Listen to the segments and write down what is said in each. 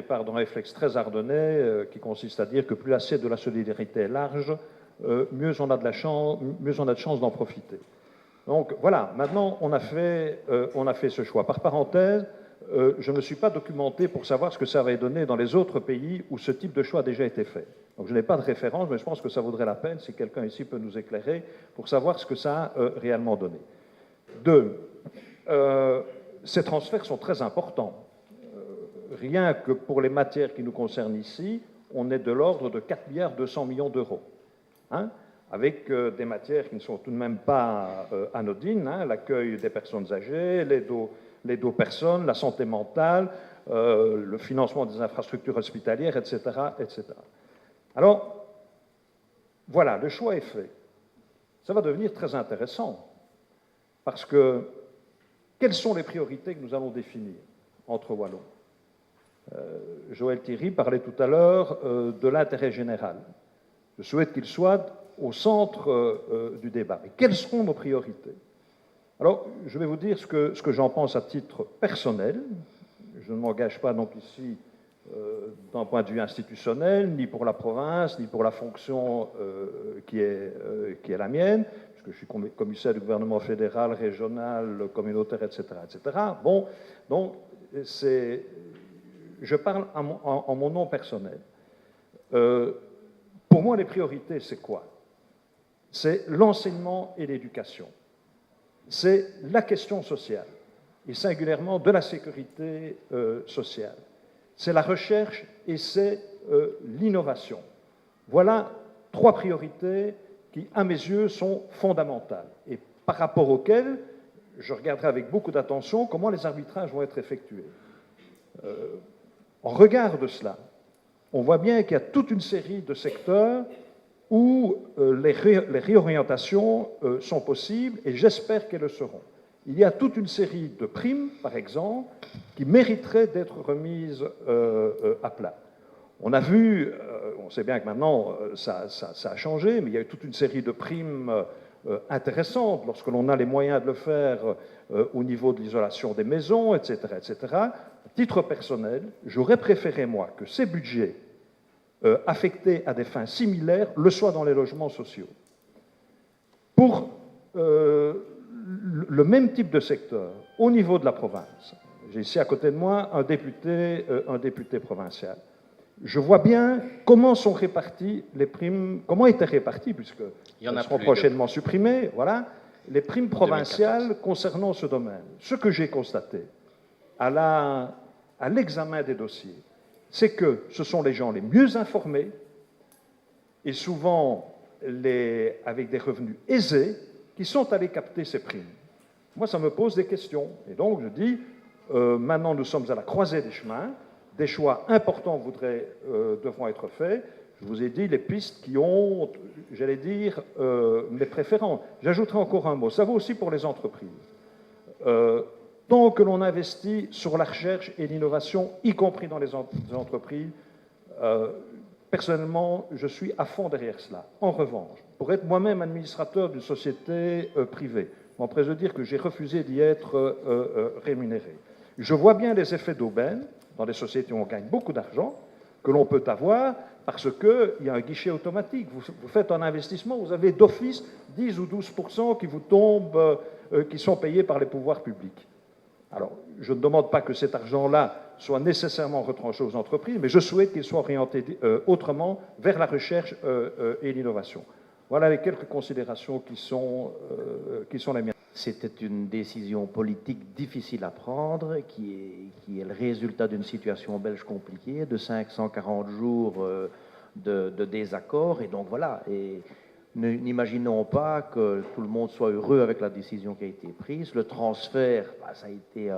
départ d'un réflexe très ardennais qui consiste à dire que plus l'assiette de la solidarité est large, mieux on a de chance d'en profiter. Donc voilà, maintenant on a fait ce choix. Par parenthèse, je ne me suis pas documenté pour savoir ce que ça avait donné dans les autres pays où ce type de choix a déjà été fait. Donc je n'ai pas de référence, mais je pense que ça vaudrait la peine si quelqu'un ici peut nous éclairer pour savoir ce que ça a réellement donné. Deux, ces transferts sont très importants. Rien que pour les matières qui nous concernent ici, on est de l'ordre de 4,2 milliards d'euros. Hein, avec des matières qui ne sont tout de même pas anodines, hein, l'accueil des personnes âgées, l'aide aux personnes, la santé mentale, le financement des infrastructures hospitalières, etc., etc. Alors, voilà, le choix est fait. Ça va devenir très intéressant, parce que quelles sont les priorités que nous allons définir entre Wallons? Joël Thierry parlait tout à l'heure de l'intérêt général. Je souhaite qu'il soit au centre du débat. Mais quelles seront nos priorités? Alors, je vais vous dire ce que j'en pense à titre personnel. Je ne m'engage pas donc ici d'un point de vue institutionnel, ni pour la province, ni pour la fonction qui est la mienne, puisque je suis commissaire du gouvernement fédéral, régional, communautaire, etc., etc. Bon, donc, je parle en mon nom personnel. Pour moi, les priorités, c'est quoi? C'est l'enseignement et l'éducation. C'est la question sociale, et singulièrement de la sécurité sociale. C'est la recherche et c'est l'innovation. Voilà trois priorités qui, à mes yeux, sont fondamentales et par rapport auxquelles je regarderai avec beaucoup d'attention comment les arbitrages vont être effectués. En regard de cela, on voit bien qu'il y a toute une série de secteurs où les réorientations sont possibles, et j'espère qu'elles le seront. Il y a toute une série de primes, par exemple, qui mériteraient d'être remises à plat. On a vu, on sait bien que maintenant ça a changé, mais il y a eu toute une série de primes intéressantes lorsque l'on a les moyens de le faire au niveau de l'isolation des maisons, etc., etc. À titre personnel, j'aurais préféré, moi, que ces budgets affectés à des fins similaires le soient dans les logements sociaux. Pour le même type de secteur, au niveau de la province, j'ai ici à côté de moi un député provincial. Je vois bien comment sont réparties les primes, comment étaient réparties, puisqu'elles seront prochainement supprimées, voilà, les primes provinciales concernant ce domaine. Ce que j'ai constaté à l'examen des dossiers, c'est que ce sont les gens les mieux informés et souvent avec des revenus aisés qui sont allés capter ces primes. Moi, ça me pose des questions. Et donc, je dis, maintenant, nous sommes à la croisée des chemins. Des choix importants devront être faits. Je vous ai dit les pistes qui ont, j'allais dire, mes préférences. J'ajouterai encore un mot. Ça vaut aussi pour les entreprises. Tant que l'on investit sur la recherche et l'innovation, y compris dans les entreprises, personnellement, je suis à fond derrière cela. En revanche, pour être moi-même administrateur d'une société privée, je m'empresse de dire que j'ai refusé d'y être rémunéré. Je vois bien les effets d'aubaine dans des sociétés où on gagne beaucoup d'argent, que l'on peut avoir parce qu'il y a un guichet automatique. Vous faites un investissement, vous avez d'office 10 ou 12% qui vous tombent, qui sont payés par les pouvoirs publics. Alors, je ne demande pas que cet argent-là soit nécessairement retranché aux entreprises, mais je souhaite qu'il soit orienté autrement vers la recherche et l'innovation. Voilà les quelques considérations qui sont les miennes. C'était une décision politique difficile à prendre, qui est le résultat d'une situation belge compliquée, de 540 jours de désaccord, et donc voilà. Et n'imaginons pas que tout le monde soit heureux avec la décision qui a été prise. Le transfert, ça a été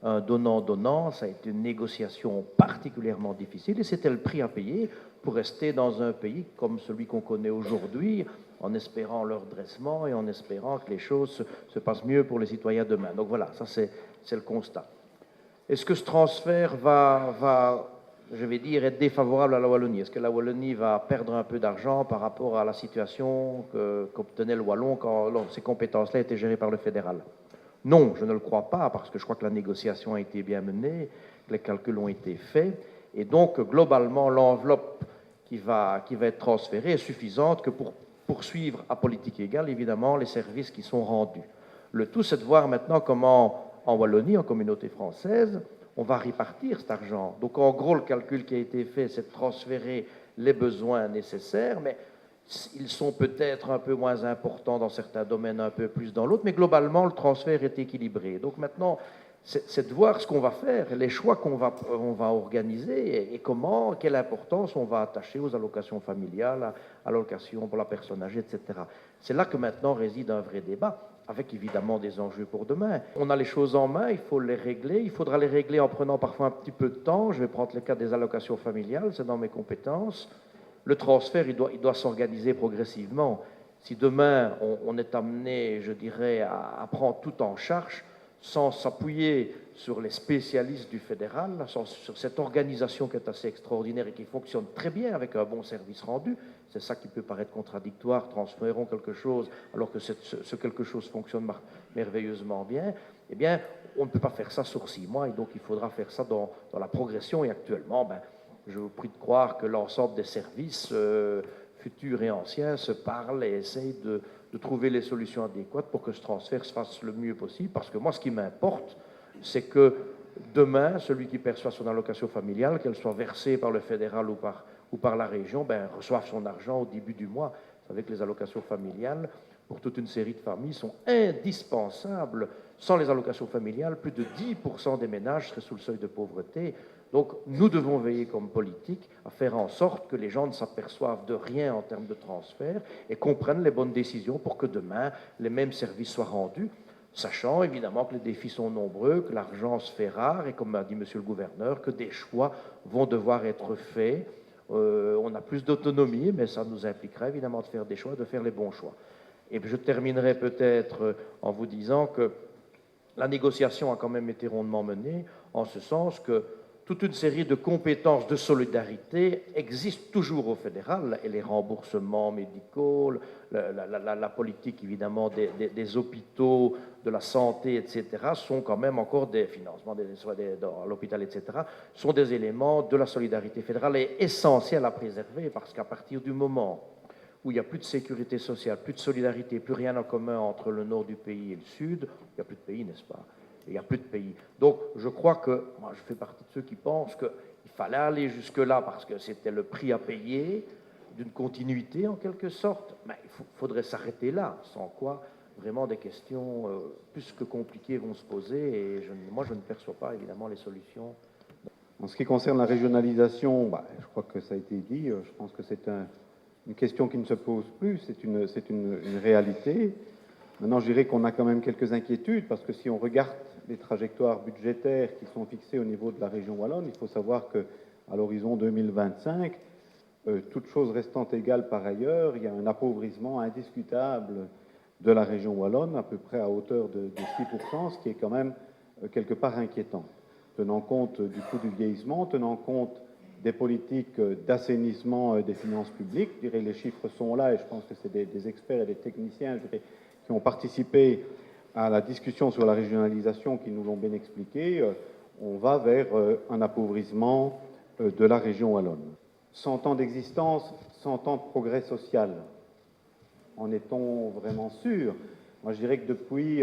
un donnant-donnant, ça a été une négociation particulièrement difficile, et c'était le prix à payer pour rester dans un pays comme celui qu'on connaît aujourd'hui, en espérant leur dressement et en espérant que les choses se passent mieux pour les citoyens demain. Donc voilà, ça c'est le constat. Est-ce que ce transfert va, je vais dire, être défavorable à la Wallonie? Est-ce que la Wallonie va perdre un peu d'argent par rapport à la situation qu'obtenait le Wallon quand ces compétences-là étaient gérées par le fédéral? Non, je ne le crois pas, parce que je crois que la négociation a été bien menée, les calculs ont été faits, Et donc, globalement, l'enveloppe qui va être transférée est suffisante que pour poursuivre à politique égale, évidemment, les services qui sont rendus. Le tout, c'est de voir maintenant comment, en Wallonie, en communauté française, on va répartir cet argent. Donc, en gros, le calcul qui a été fait, c'est de transférer les besoins nécessaires, mais ils sont peut-être un peu moins importants dans certains domaines, un peu plus dans l'autre, mais globalement, le transfert est équilibré. Donc maintenant, c'est de voir ce qu'on va faire, les choix qu'on va organiser et comment, quelle importance on va attacher aux allocations familiales, à l'allocation pour la personne âgée, etc. C'est là que maintenant réside un vrai débat, avec évidemment des enjeux pour demain. On a les choses en main, il faut les régler. Il faudra les régler en prenant parfois un petit peu de temps. Je vais prendre le cas des allocations familiales, c'est dans mes compétences. Le transfert, il doit s'organiser progressivement. Si demain, on est amené, je dirais, à prendre tout en charge, sans s'appuyer sur les spécialistes du fédéral, sur cette organisation qui est assez extraordinaire et qui fonctionne très bien avec un bon service rendu, c'est ça qui peut paraître contradictoire, transférons quelque chose alors que ce quelque chose fonctionne merveilleusement bien, eh bien, on ne peut pas faire ça sur 6 mois et donc il faudra faire ça dans la progression et actuellement, je vous prie de croire que l'ensemble des services futurs et anciens se parlent et essayent de trouver les solutions adéquates pour que ce transfert se fasse le mieux possible. Parce que moi, ce qui m'importe, c'est que demain, celui qui perçoit son allocation familiale, qu'elle soit versée par le fédéral ou par la région, reçoive son argent au début du mois. Vous savez que les allocations familiales, pour toute une série de familles, sont indispensables. Sans les allocations familiales, plus de 10% des ménages seraient sous le seuil de pauvreté. Donc, nous devons veiller comme politique à faire en sorte que les gens ne s'aperçoivent de rien en termes de transfert et qu'on prenne les bonnes décisions pour que demain, les mêmes services soient rendus, sachant évidemment que les défis sont nombreux, que l'argent se fait rare et, comme a dit Monsieur le gouverneur, que des choix vont devoir être faits. On a plus d'autonomie, mais ça nous impliquera évidemment de faire des choix, de faire les bons choix. Et je terminerai peut-être en vous disant que la négociation a quand même été rondement menée, en ce sens que toute une série de compétences de solidarité existent toujours au fédéral, et les remboursements médicaux, la politique évidemment des hôpitaux, de la santé, etc., sont quand même encore des financements dans l'hôpital, etc., sont des éléments de la solidarité fédérale et essentiels à préserver, parce qu'à partir du moment où il n'y a plus de sécurité sociale, plus de solidarité, plus rien en commun entre le nord du pays et le sud, il n'y a plus de pays, n'est-ce pas? Il n'y a plus de pays. Donc, je crois que, moi, je fais partie de ceux qui pensent qu'il fallait aller jusque-là parce que c'était le prix à payer d'une continuité, en quelque sorte. Mais il faudrait s'arrêter là, sans quoi, vraiment, des questions plus que compliquées vont se poser. Et moi, je ne perçois pas, évidemment, les solutions. En ce qui concerne la régionalisation, je crois que ça a été dit. Je pense que c'est une question qui ne se pose plus. C'est une réalité. Maintenant, je dirais qu'on a quand même quelques inquiétudes, parce que si on regarde les trajectoires budgétaires qui sont fixées au niveau de la région wallonne, il faut savoir qu'à l'horizon 2025, toutes choses restant égales par ailleurs, il y a un appauvrissement indiscutable de la région wallonne, à peu près à hauteur de 6%, ce qui est quand même quelque part inquiétant, tenant compte du coût du vieillissement, tenant compte des politiques d'assainissement des finances publiques. Je dirais, les chiffres sont là, et je pense que c'est des experts et des techniciens, je dirais, qui ont participé à la discussion sur la régionalisation, qui nous l'ont bien expliqué. On va vers un appauvrissement de la région wallonne. 100 ans d'existence, 100 ans de progrès social. En est-on vraiment sûr? Moi, je dirais que depuis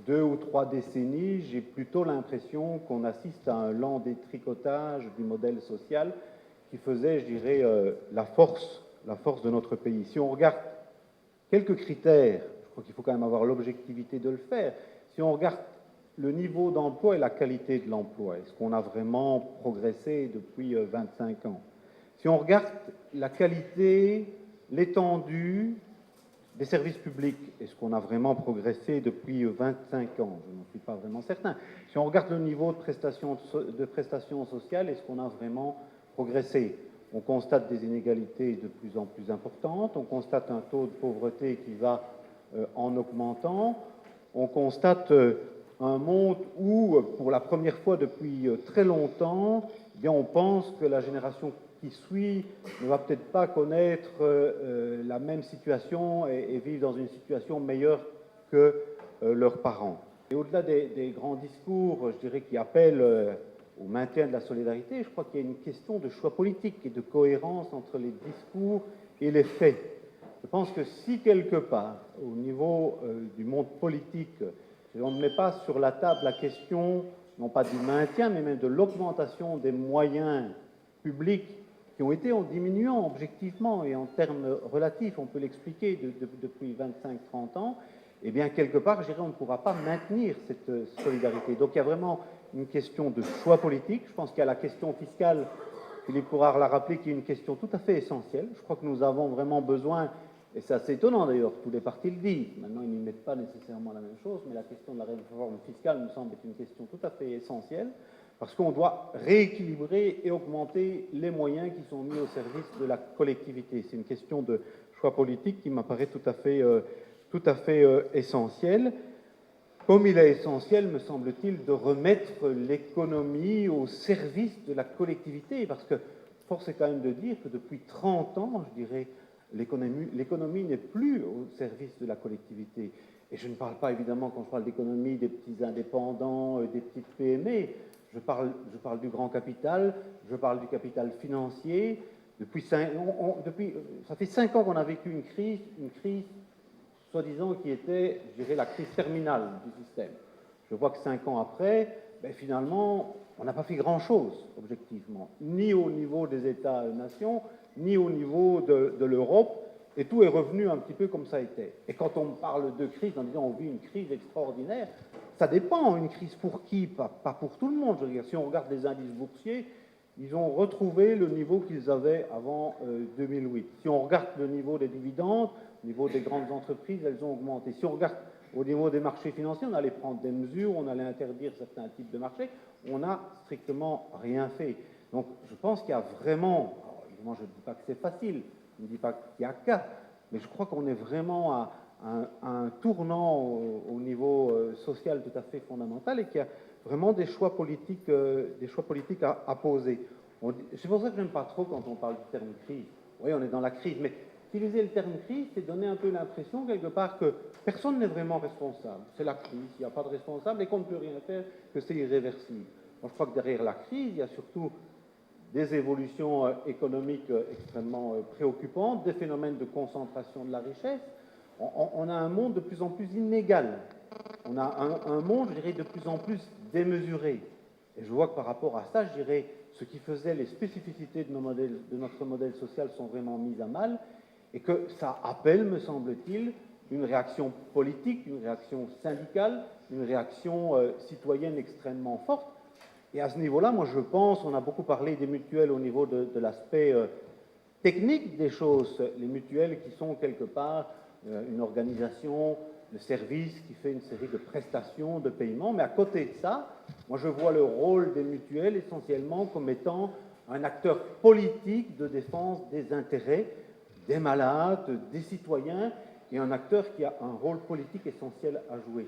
2 ou 3 décennies, j'ai plutôt l'impression qu'on assiste à un lent détricotage du modèle social qui faisait, je dirais, la force de notre pays. Si on regarde quelques critères, je crois qu'il faut quand même avoir l'objectivité de le faire. Si on regarde le niveau d'emploi et la qualité de l'emploi, est-ce qu'on a vraiment progressé depuis 25 ans? Si on regarde la qualité, l'étendue des services publics, est-ce qu'on a vraiment progressé depuis 25 ans? Je n'en suis pas vraiment certain. Si on regarde le niveau de prestations sociales, est-ce qu'on a vraiment progressé? On constate des inégalités de plus en plus importantes, on constate un taux de pauvreté qui va en augmentant, on constate un monde où, pour la première fois depuis très longtemps, eh bien, on pense que la génération qui suit ne va peut-être pas connaître la même situation et vivre dans une situation meilleure que leurs parents. Et au-delà des grands discours, je dirais, qui appellent au maintien de la solidarité, je crois qu'il y a une question de choix politique et de cohérence entre les discours et les faits. Je pense que si quelque part, au niveau du monde politique, on ne met pas sur la table la question, non pas du maintien, mais même de l'augmentation des moyens publics qui ont été en diminuant objectivement et en termes relatifs, on peut l'expliquer depuis 25-30 ans, eh bien, quelque part, je dirais, on ne pourra pas maintenir cette solidarité. Donc, il y a vraiment une question de choix politique. Je pense qu'il y a la question fiscale, Philippe Courard l'a rappelé, qui est une question tout à fait essentielle. Je crois que nous avons vraiment besoin, et c'est assez étonnant d'ailleurs, tous les partis le disent, maintenant ils n'y mettent pas nécessairement la même chose, mais la question de la réforme fiscale me semble être une question tout à fait essentielle, parce qu'on doit rééquilibrer et augmenter les moyens qui sont mis au service de la collectivité. C'est une question de choix politique qui m'apparaît tout à fait essentielle. Comme il est essentiel, me semble-t-il, de remettre l'économie au service de la collectivité, parce que force est quand même de dire que depuis 30 ans, je dirais, l'économie n'est plus au service de la collectivité. Et je ne parle pas, évidemment, quand je parle d'économie, des petits indépendants, des petites PME. Je parle du grand capital, je parle du capital financier. Ça fait 5 ans qu'on a vécu une crise soi-disant qui était, je dirais, la crise terminale du système. Je vois que 5 ans après, finalement, on n'a pas fait grand-chose, objectivement, ni au niveau des États-nations, ni au niveau de l'Europe, et tout est revenu un petit peu comme ça était. Et quand on parle de crise, en disant on vit une crise extraordinaire, ça dépend, une crise pour qui? Pas pour tout le monde. Je veux dire, si on regarde les indices boursiers, ils ont retrouvé le niveau qu'ils avaient avant 2008. Si on regarde le niveau des dividendes, au niveau des grandes entreprises, elles ont augmenté. Si on regarde au niveau des marchés financiers, on allait prendre des mesures, on allait interdire certains types de marchés, on n'a strictement rien fait. Donc je pense qu'il y a vraiment, alors, évidemment je ne dis pas que c'est facile, je ne dis pas qu'il y a qu'à, mais je crois qu'on est vraiment à un tournant au niveau social tout à fait fondamental et qu'il y a vraiment des choix politiques à poser. C'est pour ça que je n'aime pas trop quand on parle du terme crise. Oui, on est dans la crise, mais utiliser le terme crise, c'est donner un peu l'impression, quelque part, que personne n'est vraiment responsable. C'est la crise, il n'y a pas de responsable et qu'on ne peut rien faire, que c'est irréversible. Moi, je crois que derrière la crise, il y a surtout des évolutions économiques extrêmement préoccupantes, des phénomènes de concentration de la richesse. On a un monde de plus en plus inégal. On a un monde, je dirais, de plus en plus démesuré. Et je vois que par rapport à ça, je dirais, ce qui faisait les spécificités de notre modèle social sont vraiment mises à mal, et que ça appelle, me semble-t-il, une réaction politique, une réaction syndicale, une réaction citoyenne extrêmement forte. Et à ce niveau-là, moi je pense, on a beaucoup parlé des mutuelles au niveau de l'aspect technique des choses, les mutuelles qui sont quelque part une organisation de service qui fait une série de prestations, de paiements, mais à côté de ça, moi je vois le rôle des mutuelles essentiellement comme étant un acteur politique de défense des intérêts des malades, des citoyens, et un acteur qui a un rôle politique essentiel à jouer.